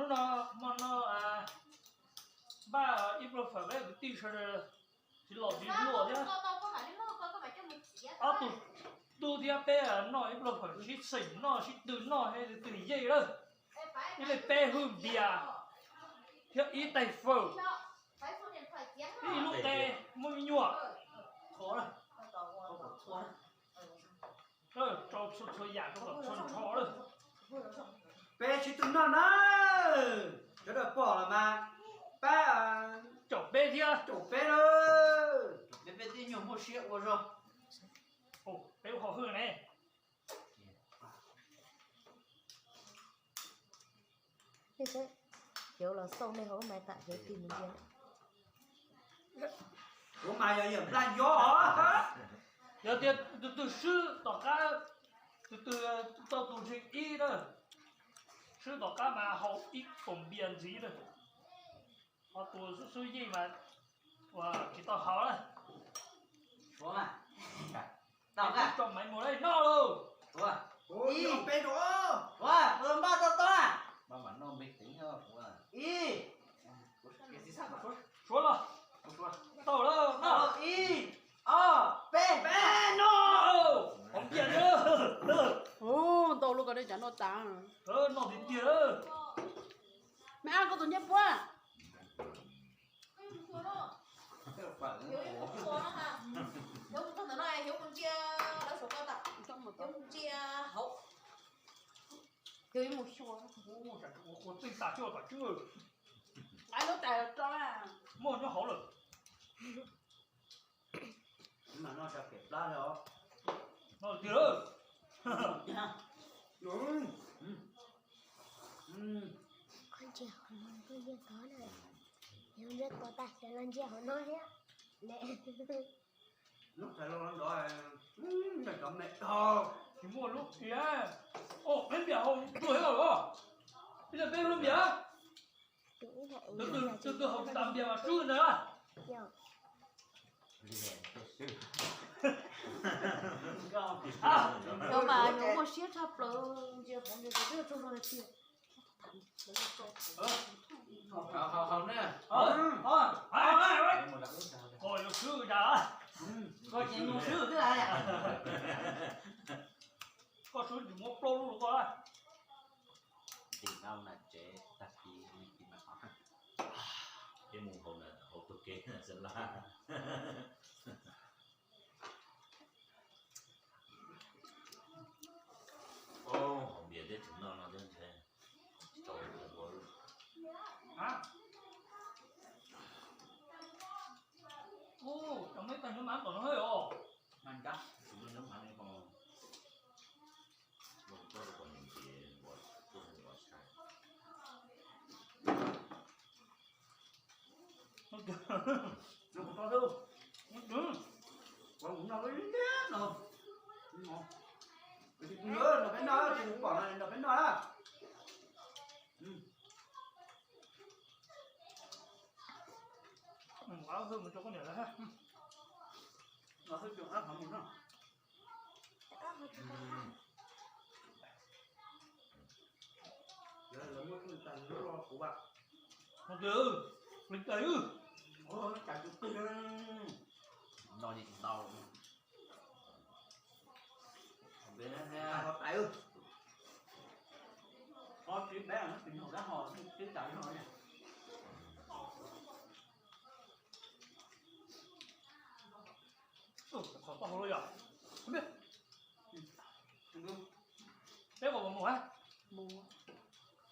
nó ba ít rồi phải về tí sau đó thì lọt đi lụa nhá tu thì bé nó ít rồi phải xịt sình nó xịt từ nó hay từ dây đó cái này bé hương bia thì ít tay phở cái lúc tay mua nhựa khó rồi cho giả cho khó rồi bé chỉ tụi nó nữa cho được bỏ là mà bé chọc bé kia chụp bé rồi bé đi nhiều mua xe của rồi ồ bé khó hơn này thế thế kiểu là sau này họ mày tại cái tìm mình điên của mày giờ giờ ra gió hả giờ thì từ sư tỏ ca từ tụ trình y đó sư tỏ ca mà học ít cùng biên gì đó họ tụ sư gì mà và chỉ tao học đấy xuống à tao cả trong mấy mùa đây no luôn xuống à y bé đó quá rồi ba tao à ba mà nó mệt tính hơn quá y cái gì sao mà xuống rồi tao đó no y bé no không biên nữa tao lúc đấy chẳng nó tàng nó đến tiền nữa mẹ ăn có tụi nhấp quá cái một số我最大就要把这个 ai nó tài cho à mua nó好了 mà nó sẽ kẹp lá rồi nó tiền nữa con trẻ họ nói tôi biết có này nếu rất có tài sẽ lần trẻ họ nói á nè lúc thầy lâu lắm rồi mày cầm này thôi thì mua lúc kia ồ bên biển hồng tuổi rồi đó bây giờ bên luôn biển từ hồng tạm biển mà chưa nữa đâu mà nếu mà siết thấp rồi giờ bọn người ta cho nó tiền không nè coi nó sư đã coi chị mua sữa thế này có số thì mua pro luôn coi tình ông là trẻ đặc kỳ mình mà khó cái mùng hồn là hộp thực kế là rất là ô không biết đấy chúng nó真是走我hả ô trong mấy tay nó mắm còn nó hơi ồ mình cắt chúng nó mà này còn một tôi còn những cái tôi sai nó còn to đâu còn cũng đâu có dính nhá rồi thì nhớ là cái đó thì cũng bỏ này là cái đó á quá hơn một chỗ con nhỏ đó ha nó hơi kiểu áp hỏng nó giờ là mỗi người tàn nó lo của bạn không được mình tới ôi nó chả chụp tư nó gì đau bên này họ tại ư họ chỉ bé nó tìm họ đá họ cái chạy họ nha khó to rồi à không biết bé vào mùa hả mua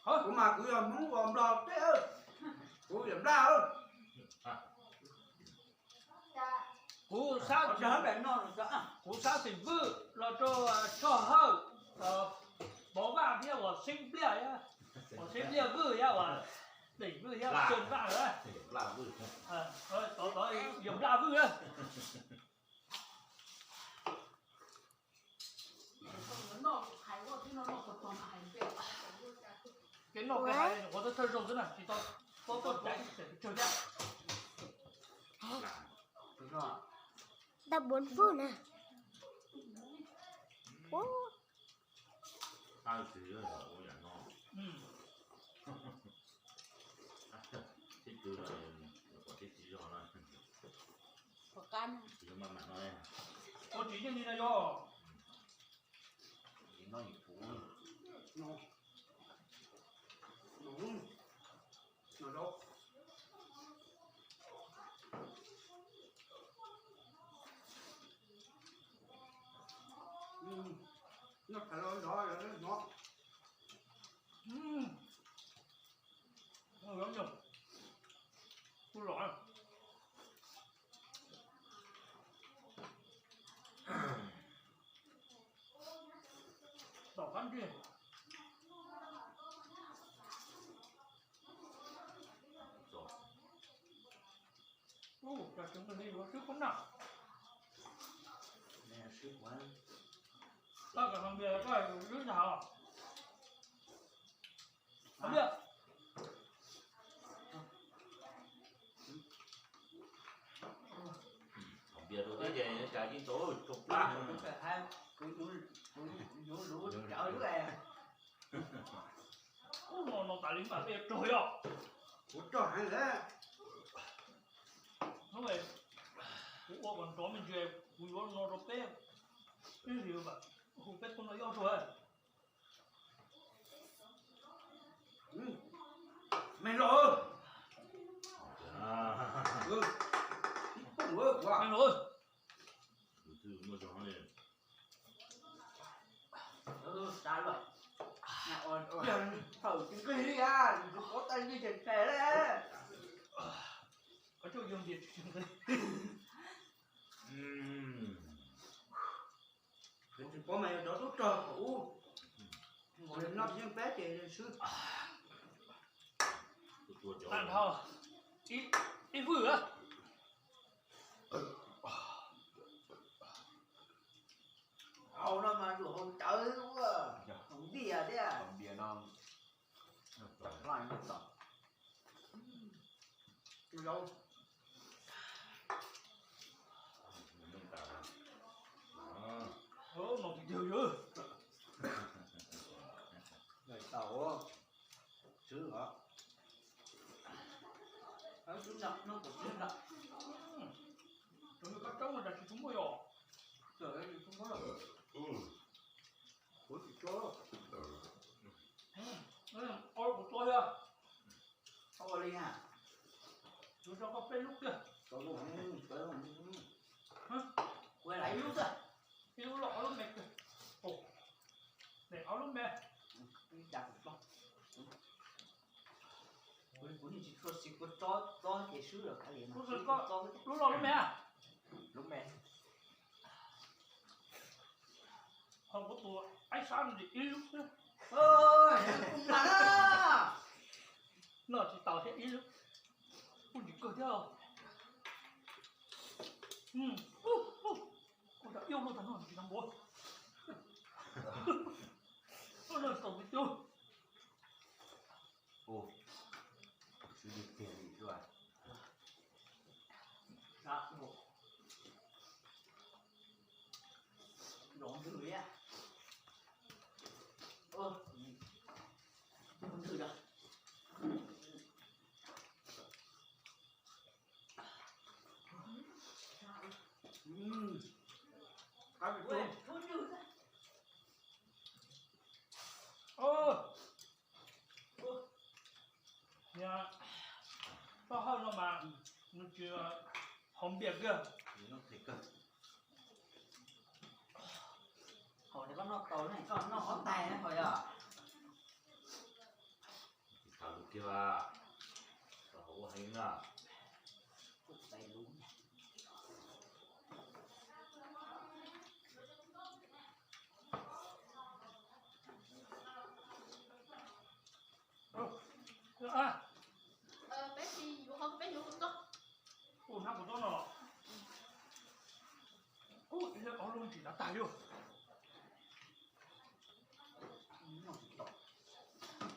hả của mà cứ giờ muốn gồm đò thế ơi của điểm đau cú sát nó bé nó cú sát thì vư là cho hơn bỏ vào kia của sinh bia nhá của sinh bia vư nhá của đỉnh vư nhá trơn vào nữa là vui thôi dùng ra vư nhá cái nọ cái này có tôi rồi thế này thì tôi chạy để chơi nhá đúng rồi ta 4 phút nè tao chỉ là我演哦 có can chỉ mà nói có chỉ như này do chỉ nói phụ nó đúng nó đâu nó phải lo đó là nó ngọt ngon lắm nhỉ tôi rõ đỏ khăn kia rồi cả chúng mình đi có sức không nào nè sức quá ta cả thằng bia cái đứa nào không biết không biết rồi cái gì nó trả chính tối chục ba đúng rồi hai lũ chợ đứa này nó tại lính mà bia trời ạ ủa trời hay thế nó vậy ủa còn chó mình chơi vui nó nó bia cái gì vậy không biết con nó yêu rồi mày rồi à không vỡ quá anh ơi từ nó cho này sai rồi nhà ồn thử cái kia đi à đừng có tay như chèn chè đấy có chỗ dùng gì thì có mày đó tốt trời cũ ngồi lên nắp riêng bé thì sư bạn thò ít vừa hầu nó mà đủ hồn trời luôn à không bia đấy à còn bia non chặt lại nó sợ đâu mình tạo nó thì nhiều dữ người tàu chứ hả nó cứ nặng nó cũng cứ nặng chúng có trống là chúng có rồi trời ơi không có đâu ủa thì cho ôi của tôi à thôi đi à chúng cho có phê lúc kia có luôn quay lại lúc rồi cái lúc lọ lúc mệt kìa ồ để áo lúc mệt đặt con cuốn thì chỉ có cho cái sứ được cái gì mà lúc lọ lúc mệt à lúc mẹ không có tụi ánh sáng thì ít lúc nữa ơi không là đó nó chỉ tàu sẽ ít lúc cũng chỉ cười theo con đã yêu luôn thằng nó chỉ thằng bố nó là tổng cái tiêu ô sự việc tiền gì rồi đó một đón thứ người á không thử đâu cái bị trốn nhà có hơn nó mà nó chưa không biết kìa nó thiệt cơ hồi này nó tối này con nó hot tay đấy hồi à thằng kia à không hay nè cục tay luôn à bé gì vô không bé vô không có ủa nó của tôi nó ủa cái có luôn chỉ là tài luôn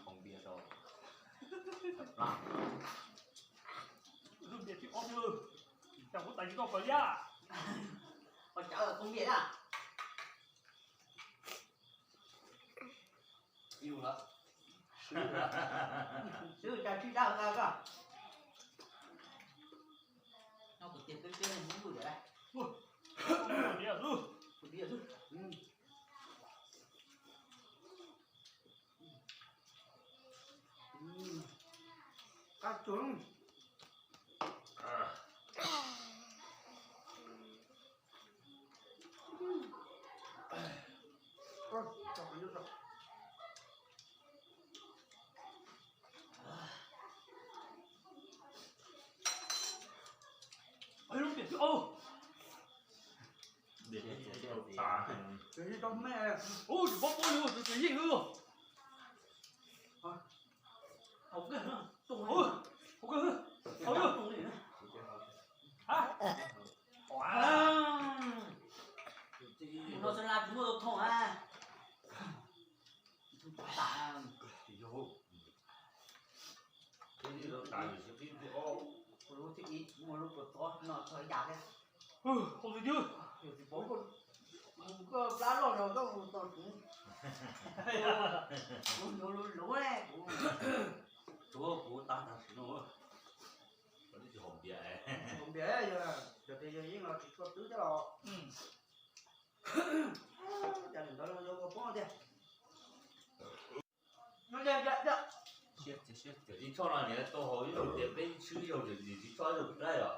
không bia đâu luôn để chịu ôm luôn chẳng có tài gì đâu phải ra con cháu ở công viên à yêu lắm sư cha chị đâu ra cơ nó cứ tiệc cái chơi này muốn vui đấy. Đi à luôn. Đi rồi. Các chúng. Ôi lúc biệt ô. Biết ta Cái gì đâu mẹ. Ôi bóc bôi luôn, cái gì luôn. Không cái nữa. Ôi. Không cái nữa. Không cái nữa. Hả? Wow. Nó sẽ làm chúng tôi không à. Tạm. cái gì đó ta thì sẽ biết cái ô Một lúc thì ít, một lúc có nó thời gian đấy. Không gì chứ. Kiểu thì bố con có lá lò rồi có một tuần cũng lú đấy. chúa của ta thật sự nó có cái hồn bia Không biết giờ thì giờ những nó chỉ có tứ cho lò. Gia đình đó nó có bốn thế. Nó dạ. kiểu đi cho là này tôi hỏi đầu tiên cái sư yêu thì gì cho được đây à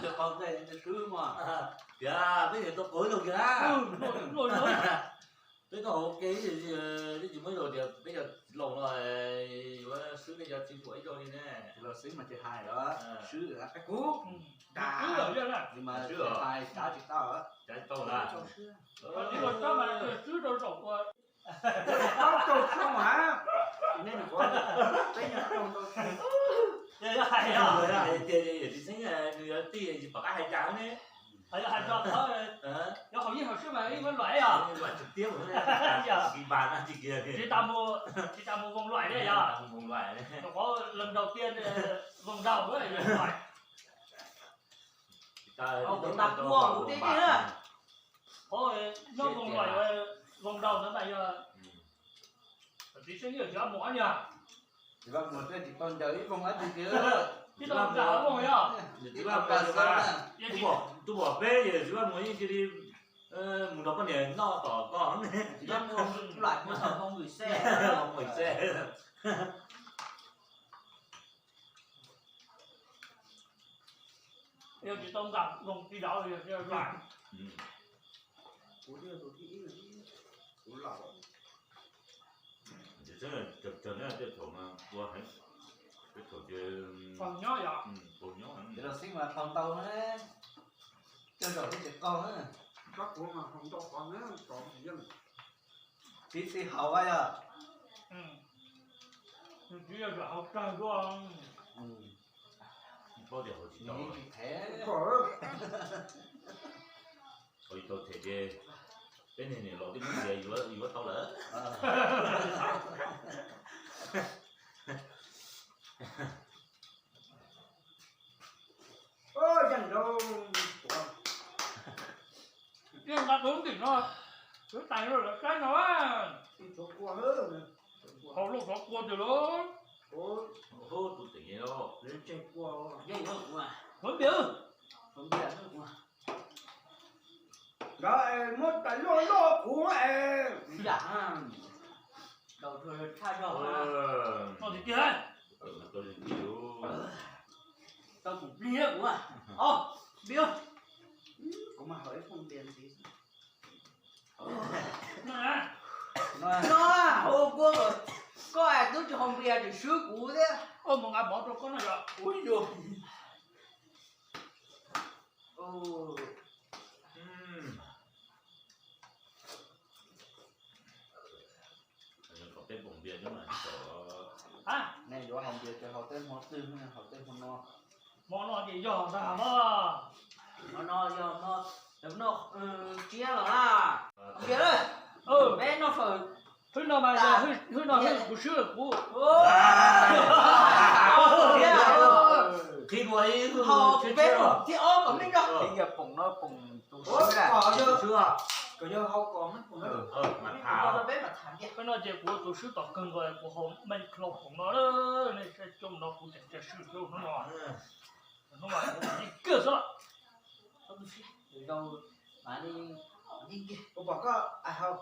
Cho con đây cái thứ mà. dạ bây giờ tôi cưới được kìa Rồi. cái nó ok gì cái gì mới rồi thì bây giờ lồng rồi với sứ bây giờ 9 tuổi rồi đi nè Là xí mà chơi hài đó. Sứ là cái cú. Cứ ở đây này. Nhưng mà chơi hài đã chỉ tao á. trái to là Còn đi rồi cho mà cứ đâu rộng qua. Tao trâu không hả? Nên là có cái nhà trâu đâu. Đây là hay rồi à. là thì thấy là người tiền gì bảo cái hai trắng đấy Hay là hành trò đó. Nó không như hồi xưa mà cái phân loại à. loại trực tiếp rồi cái bàn ăn chị kia Chị ta mua vòng loại đấy à. vùng loại đấy Nó có lần đầu tiên vòng đầu với lại loại. Ông ta cua một tí nữa. Thôi nó vòng loại vòng đầu nó này tí sẽ nhiều cho mỗi nhỉ. Thì bác một cái chỉ con chơi không hết gì chứ. Chứ đâu cả rồi à. chứ là tôi bỏ về rồi chứ là muốn cái đi một đó con này nó tỏ con Chỉ là một loại một thằng không gửi xe. không phải xe Yêu chỉ tông gặp vòng tí đó thì loại. Ủa đưa tôi kỹ rồi. Ủa lọ. 진짜 전에 때 정말 뭐 한, 그 저기 Phần nhỏ vậy. 돈요 Để nó sinh mà phòng tàu nó chơi rồi cái trẻ con á. Các cô mà không cho con á, còn gì dân. Tí hậu ai à? Chỉ là học trò của bao giờ hồi đó Nhìn thì thế. Có hồi đó 되게 cái này lo cái gì vừa tao lỡ ôi chẳng đâu. riêng ta đúng thì nó cái tay nó là cái nó Thì cho qua hơn. hầu lúc nó qua từ đó Ôi, hô tụi tự nhiên đó đến chạy qua. Vậy thôi cũng à. vẫn biết Không biết thôi cũng à. Đó, một cái lô của em. Dạ. Đầu thôi tha cho mà. nó thì kia tôi hiểu Tao cũng đi hết cũng à. Ô, biết không? Cũng mà hỏi không tiền gì. nè Nó ô quân rồi. Có ai cứ cho không bia thì sướng cũ thế. ôm một ai bỏ cho con này rồi Ui dồi. Ô. có cái bụng bia nhưng mà hả Này đó hồng bia cho họ tên họ tư hay họ tên họ no. món nó thì giò ra mà Nó no giờ nó chia rồi à. Bia ơi. Bé nó phải. hơi nó mà giờ hơi nó hơi của sữa của Ô. khi quay Họ bé nó thì ôm ở mình đâu. Bây giờ cùng nó cùng tụ Ôi, có chứ. chưa Có như hậu có mất cùng nó. mặt Nó thảo bé mà thảm vậy. cái nó chỉ của tổ sư tập cần rồi của họ mình lọc của nó đó này sẽ trong nó cũng sẽ sử dụng nó nó mà đi cơ số Từ đâu mà đi nhìn kia. Cô bảo có ai không?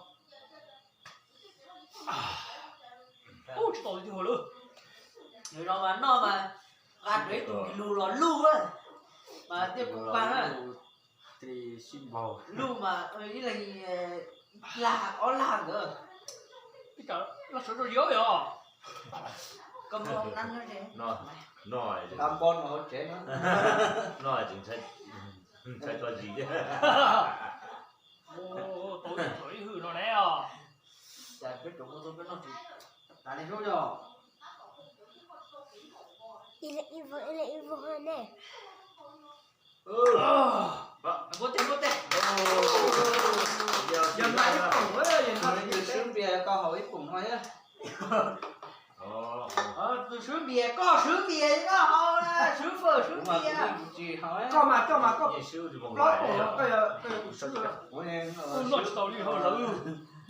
ô chỉ tao đi hồi luôn Từ đâu mà nó mà gạt đấy tụi lù lò lù á. Mà tiếp tục qua á. Thì xin bầu. Lù mà ý là ó làm nữa. cái cả nó sửa rồi dối rồi Cầm lòng ăn thôi chứ. nói Làm con mà hốt chế nó. nói chính sách cho gì chứ ô tôi thổi hư nó nè à Giải quyết đúng tôi biết nó chỉ. Tại này rốt rồi. Ibu hơn nè. Vô tên. Dần lại cái cổng á, dần lại Từ sướng bìa có hỏi cùng thôi á. Từ sướng bìa có sướng bìa chứ có hỏi là sướng phở sướng bìa. Chỉ hỏi. Cho mà có ngày xưa thì vòng lót lại cổ cái tủ sữa. Ủa em tôi nói cho tao đi hơn là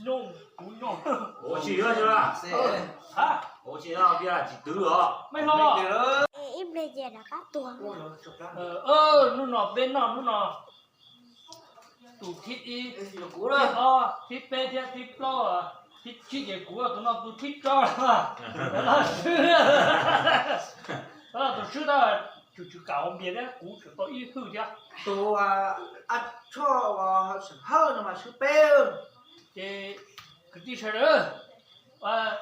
nhung cũng nhung ủa chỉ nữa chưa xe. hả ủa chỉ nào kia chỉ tứ rồi mày lo Im đây giờ đã có tuồng. nó nọ bên nọ nó nọ tụ thịt y Cái gì mà cú thịt đó. o thịt bê thịt lo thịt chi vậy cũ tụi nó tụ thịt cho mà đó tụi sư đó chú cào ông biết đấy cũ chú tao y hư chứ Tủ ăn cho vào sừng hơn mà sữa bê. cái đi chơi nữa mà